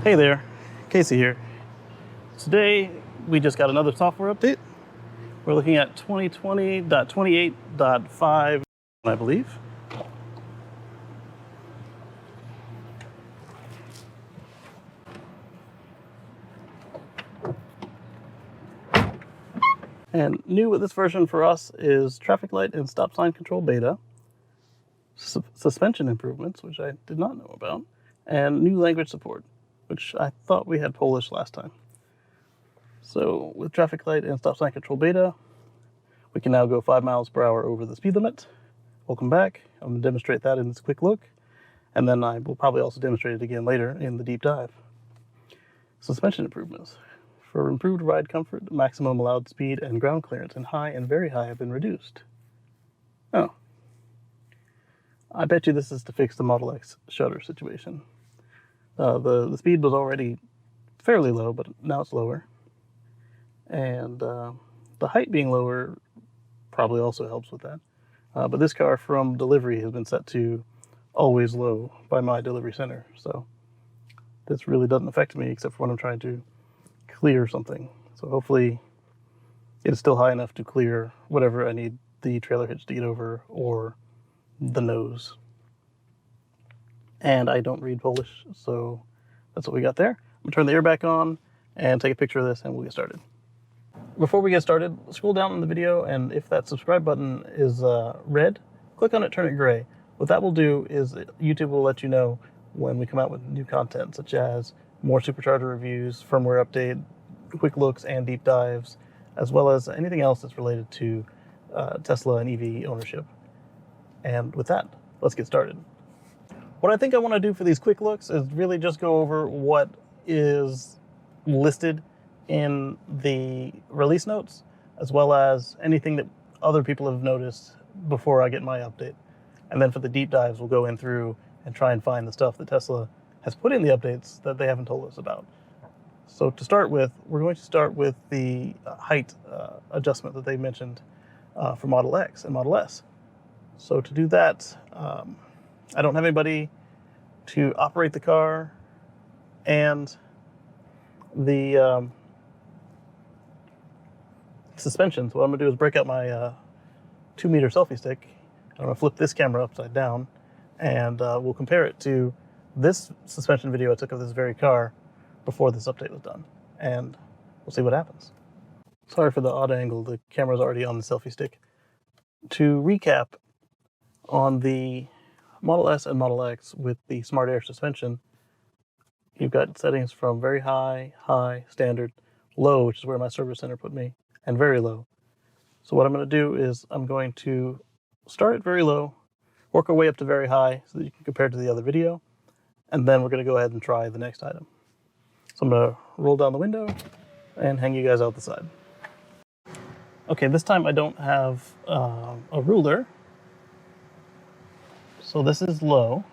Hey there, Kacey here. Today we just got another software update. We're looking at 2020.28.5, I believe. And new with this version for us is traffic light and stop sign control beta, suspension improvements, which I did not know about, and new language support, which I thought we had Polish last time. So with traffic light and stop sign control beta, we can now go 5 miles per hour over the speed limit. Welcome back. I'm going to demonstrate that in this quick look, and then I will probably also demonstrate it again later in the deep dive. Suspension improvements. For improved ride comfort, maximum allowed speed and ground clearance in high and very high have been reduced. Oh. I bet you this is to fix the Model X Shudder situation. The speed was already fairly low, but now it's lower. And the height being lower probably also helps with that. But this car from delivery has been set to always low by my delivery center. So this really doesn't affect me except for when I'm trying to clear something. So hopefully it is still high enough to clear whatever I need the trailer hitch to get over or the nose. And I don't read Polish, so that's what we got there. I'm gonna turn the air back on and take a picture of this and we'll get started. Before we get started, scroll down in the video, and if that subscribe button is red, click on it, turn it gray. What that will do is YouTube will let you know when we come out with new content, such as more Supercharger reviews, firmware update, quick looks, and deep dives, as well as anything else that's related to Tesla and EV ownership. And with that, let's get started. What I think I want to do for these quick looks is really just go over what is listed in the release notes, as well as anything that other people have noticed before I get my update. And then for the deep dives, we'll go in through and try and find the stuff that Tesla has put in the updates that they haven't told us about. So to start with, we're going to start with the height adjustment that they mentioned for Model X and Model S. So to do that, I don't have anybody to operate the car, and the suspension. So what I'm going to do is break out my 2-meter selfie stick. I'm going to flip this camera upside down, and we'll compare it to this suspension video I took of this very car before this update was done, and we'll see what happens. Sorry for the odd angle, the camera's already on the selfie stick. To recap, on the Model S and Model X with the Smart Air suspension, you've got settings from very high, high, standard, low, which is where my service center put me, and very low. So what I'm going to do is I'm going to start at very low, work our way up to very high so that you can compare to the other video, and then we're going to go ahead and try the next item. So I'm going to roll down the window and hang you guys out the side. Okay, this time I don't have a ruler. So this is low,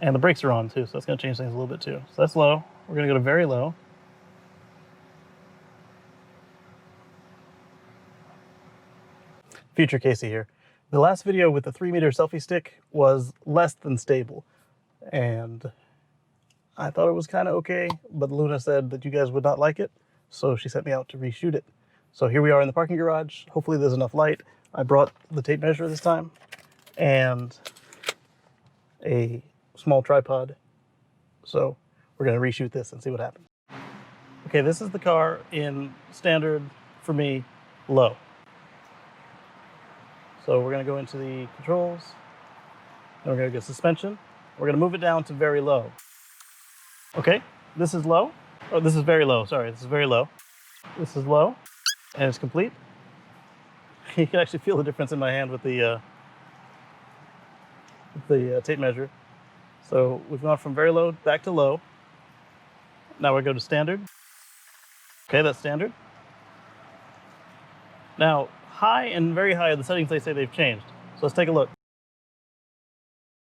and the brakes are on too, so that's going to change things a little bit too. So that's low. We're going to go to very low. Future Kacey here. The last video with the 3-meter selfie stick was less than stable, and I thought it was kind of okay, but Luna said that you guys would not like it, so she sent me out to reshoot it. So here we are in the parking garage. Hopefully there's enough light. I brought the tape measure this time, and a small tripod. So we're going to reshoot this and see what happens. Okay, this is the car in standard, for me, low. So we're going to go into the controls, and we're going to get suspension. We're going to move it down to very low. Okay, this is low. Oh, this is very low. Sorry, this is very low. This is low, and it's complete. You can actually feel the difference in my hand with the tape measure. So we've gone from very low back to low. Now we go to standard. Okay, that's standard. Now, high and very high are the settings they say they've changed. So let's take a look.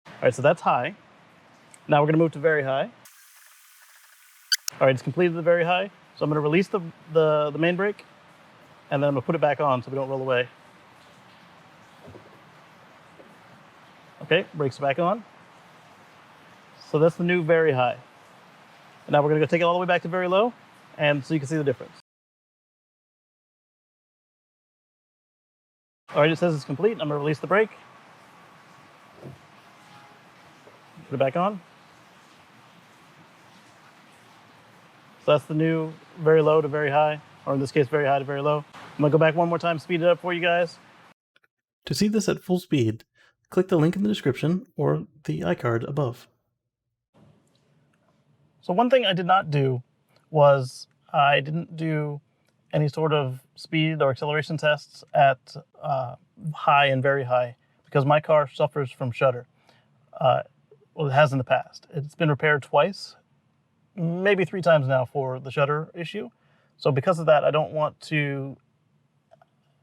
All right, so that's high. Now we're going to move to very high. All right, it's completed the very high. So I'm going to release the main brake, and then I'm going to put it back on so we don't roll away. Okay, brakes back on. So that's the new very high. Now we're going to go take it all the way back to very low, and so you can see the difference. All right, it says it's complete. I'm going to release the brake. Put it back on. So that's the new very low to very high, or in this case, very high to very low. I'm going to go back one more time, speed it up for you guys. To see this at full speed, click the link in the description or the iCard above. So one thing I did not do was I didn't do any sort of speed or acceleration tests at high and very high because my car suffers from shudder. Well, it has in the past. It's been repaired twice, maybe 3 times now for the shudder issue. So because of that, I don't want to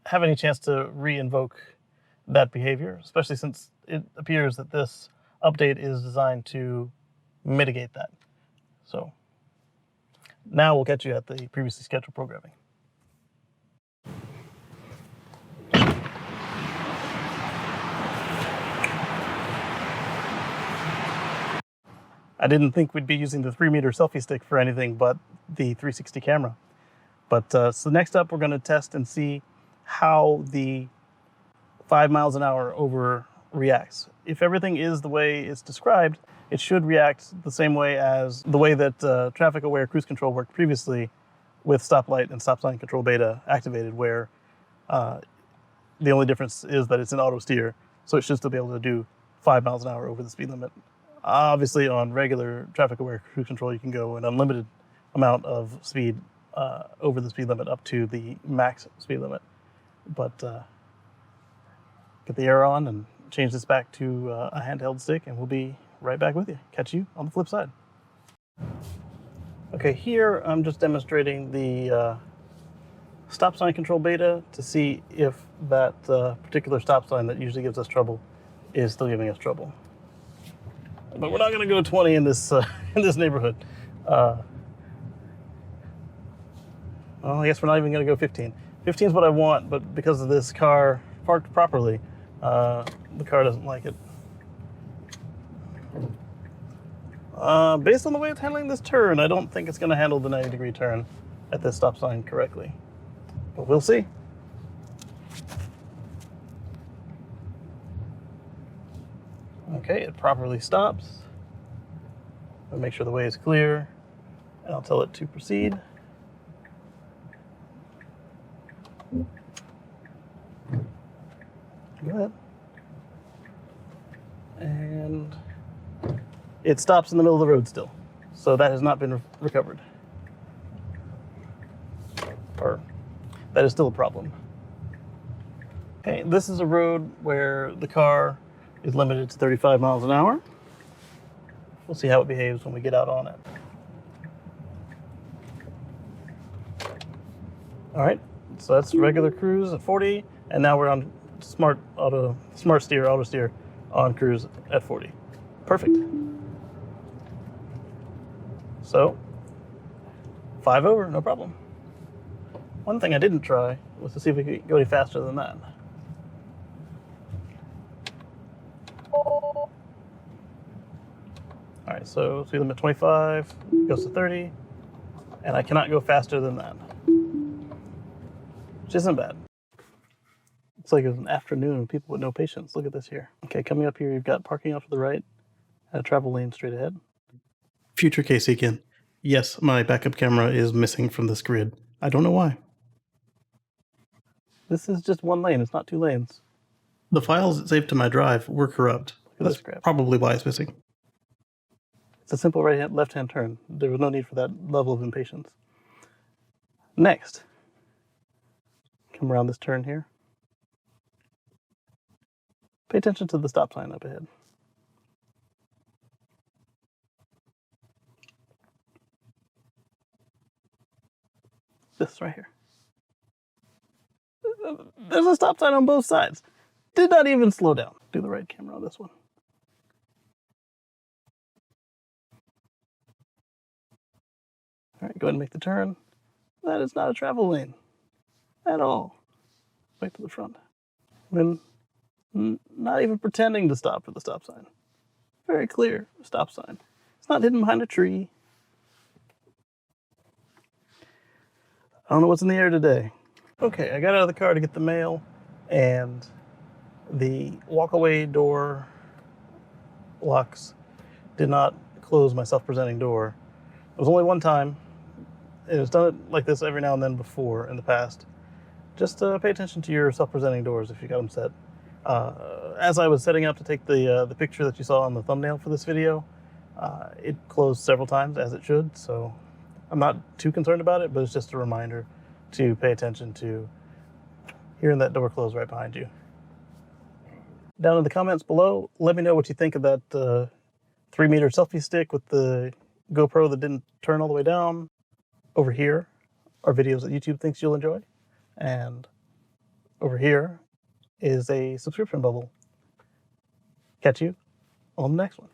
have any chance to re-invoke that behavior, especially since it appears that this update is designed to mitigate that. So now we'll catch you at the previously scheduled programming. I didn't think we'd be using the 3-meter selfie stick for anything but the 360 camera. But so next up, we're going to test and see how the 5 miles an hour over reacts. If everything is the way it's described, it should react the same way as the way that traffic-aware cruise control worked previously with stoplight and stop sign control beta activated, where the only difference is that it's an Autosteer, so it should still be able to do 5 miles an hour over the speed limit. Obviously, on regular traffic-aware cruise control, you can go an unlimited amount of speed over the speed limit up to the max speed limit. But get the air on and change this back to a handheld stick, and we'll be right back with you. Catch you on the flip side. Okay, here I'm just demonstrating the stop sign control beta to see if that particular stop sign that usually gives us trouble is still giving us trouble. But we're not going to go 20 in this in this neighborhood. Well, I guess we're not even going to go 15. 15 is what I want, but because of this car parked properly, the car doesn't like it. Based on the way it's handling this turn, I don't think it's going to handle the 90-degree turn at this stop sign correctly. But we'll see. Okay, it properly stops. I'll make sure the way is clear, and I'll tell it to proceed. Go ahead. And it stops in the middle of the road still. So that has not been recovered. Or that is still a problem. Okay, this is a road where the car is limited to 35 miles an hour. We'll see how it behaves when we get out on it. All right, so that's regular cruise at 40, and now we're on smart Autosteer on cruise at 40. Perfect. So 5 over, no problem. One thing I didn't try was to see if we could go any faster than that. All right, so speed limit 25 goes to 30, and I cannot go faster than that, which isn't bad. It's like it's an afternoon with people with no patience. Look at this here. Okay, coming up here, you've got parking off to the right and a travel lane straight ahead. Future Kacey again. Yes, my backup camera is missing from this grid. I don't know why. This is just one lane. It's not 2 lanes. The files it saved to my drive were corrupt. That's probably why it's missing. It's a simple right-hand, left-hand turn. There was no need for that level of impatience. Next, come around this turn here. Pay attention to the stop sign up ahead. This right here. There's a stop sign on both sides. Did not even slow down. Do the right camera on this one. All right, go ahead and make the turn. That is not a travel lane at all. Right to the front. When not even pretending to stop for the stop sign. Very clear stop sign. It's not hidden behind a tree. I don't know what's in the air today. Okay, I got out of the car to get the mail, and the walkaway door locks did not close my self-presenting door. It was only one time. It was done like this every now and then before in the past. Just pay attention to your self-presenting doors if you got them set. As I was setting up to take the picture that you saw on the thumbnail for this video, it closed several times, as it should, so I'm not too concerned about it, but it's just a reminder to pay attention to hearing that door close right behind you. Down in the comments below, let me know what you think of that 3-meter selfie stick with the GoPro that didn't turn all the way down. Over here are videos that YouTube thinks you'll enjoy. And over here is a subscription bubble. Catch you on the next one.